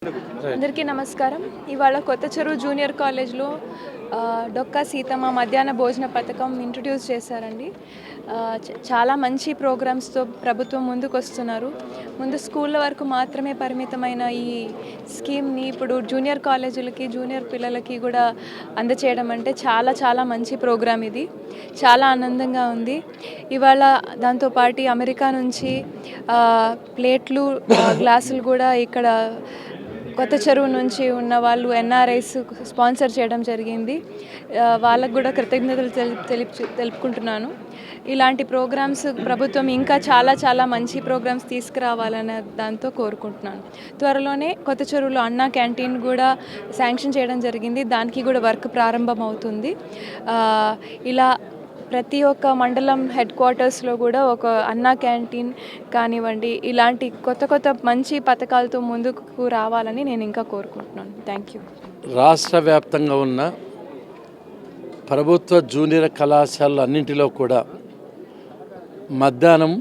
అందరికీ నమస్కారం. ఇవాళ కొత్త చెరువు జూనియర్ కాలేజ్లో డొక్కా సీతమ్మ మధ్యాహ్న భోజన పథకం ఇంట్రడ్యూస్ చేశారండి. చాలా మంచి ప్రోగ్రామ్స్తో ప్రభుత్వం ముందుకొస్తున్నారు. ముందు స్కూళ్ళ వరకు మాత్రమే పరిమితమైన ఈ స్కీమ్ని ఇప్పుడు జూనియర్ కాలేజీలకి, జూనియర్ పిల్లలకి కూడా అందచేయడం అంటే చాలా చాలా మంచి ప్రోగ్రామ్ ఇది. చాలా ఆనందంగా ఉంది. ఇవాళ దాంతోపాటు అమెరికా నుంచి ప్లేట్లు, గ్లాసులు కూడా ఇక్కడ కొత్త చెరువు నుంచి ఉన్న వాళ్ళు ఎన్ఆర్ఐస్ స్పాన్సర్ చేయడం జరిగింది. వాళ్ళకు కూడా కృతజ్ఞతలు తెలుపుకుంటున్నాను. ఇలాంటి ప్రోగ్రామ్స్ ప్రభుత్వం ఇంకా చాలా చాలా మంచి ప్రోగ్రామ్స్ తీసుకురావాలనే దాంతో కోరుకుంటున్నాను. త్వరలోనే కొత్త చెరువులో అన్నా క్యాంటీన్ కూడా శాంక్షన్ చేయడం జరిగింది. దానికి కూడా వర్క్ ప్రారంభం అవుతుంది. ఇలా ప్రతి ఒక్క మండలం హెడ్ క్వార్టర్స్లో కూడా ఒక అన్నా క్యాంటీన్ కానివ్వండి, ఇలాంటి కొత్త కొత్త మంచి పథకాలతో ముందుకు రావాలని నేను ఇంకా కోరుకుంటున్నాను. Thank you. రాష్ట్ర వ్యాప్తంగా ఉన్న ప్రభుత్వ జూనియర్ కళాశాలలు అన్నింటిలో కూడా మధ్యాహ్నం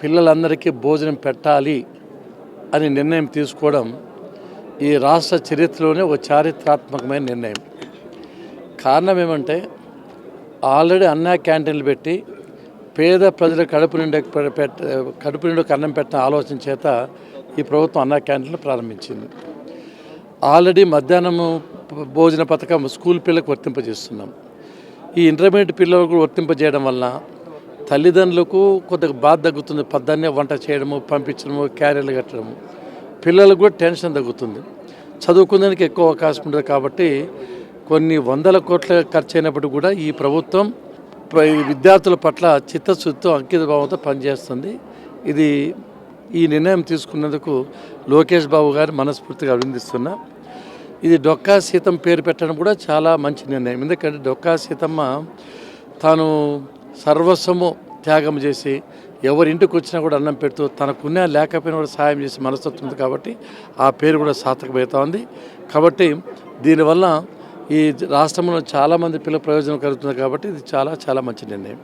పిల్లలందరికీ భోజనం పెట్టాలి అని నిర్ణయం తీసుకోవడం ఈ రాష్ట్ర చరిత్రలోనే ఒక చారిత్రాత్మకమైన నిర్ణయం. కారణం ఏమంటే ఆల్రెడీ అన్నా క్యాంటీన్లు పెట్టి పేద ప్రజల కడుపు నిండు అన్నం పెట్టిన ఆలోచన చేత ఈ ప్రభుత్వం అన్నా క్యాంటీన్లు ప్రారంభించింది. ఆల్రెడీ మధ్యాహ్నం భోజన పథకం స్కూల్ పిల్లలకు వర్తింపజేస్తున్నాం. ఈ ఇంటర్మీడియట్ పిల్లలకు వర్తింపజేయడం వల్ల తల్లిదండ్రులకు కొద్దిగా బాధ తగ్గుతుంది. పొద్దున్నే వంట చేయడము, పంపించడము, క్యారియర్లు కట్టడము, పిల్లలకు కూడా టెన్షన్ తగ్గుతుంది. చదువుకునేందుకు ఎక్కువ అవకాశం ఉంటుంది. కాబట్టి కొన్ని వందల కోట్ల ఖర్చు అయినప్పుడు కూడా ఈ ప్రభుత్వం విద్యార్థుల పట్ల చిత్తశుద్ధితో అంకిత భావంతో పనిచేస్తుంది. ఈ నిర్ణయం తీసుకున్నందుకు లోకేష్ బాబు గారు మనస్ఫూర్తిగా అభినందిస్తున్నా. ఇది డొక్కా సీతమ్మ పేరు పెట్టడం కూడా చాలా మంచి నిర్ణయం. ఎందుకంటే డొక్కా సీతమ్మ తాను సర్వస్వము త్యాగం చేసి ఎవరి ఇంటికి వచ్చినా కూడా అన్నం పెడుతూ తనకున్న లేకపోయినా కూడా సహాయం చేసి మనస్తత్వం ఉంది. కాబట్టి ఆ పేరు కూడా సార్థకమవుతా ఉంది. కాబట్టి దీనివల్ల ఈ రాష్ట్రంలో చాలామంది పిల్లల ప్రయోజనం కలుగుతుంది. కాబట్టి ఇది చాలా చాలా మంచి నిర్ణయం.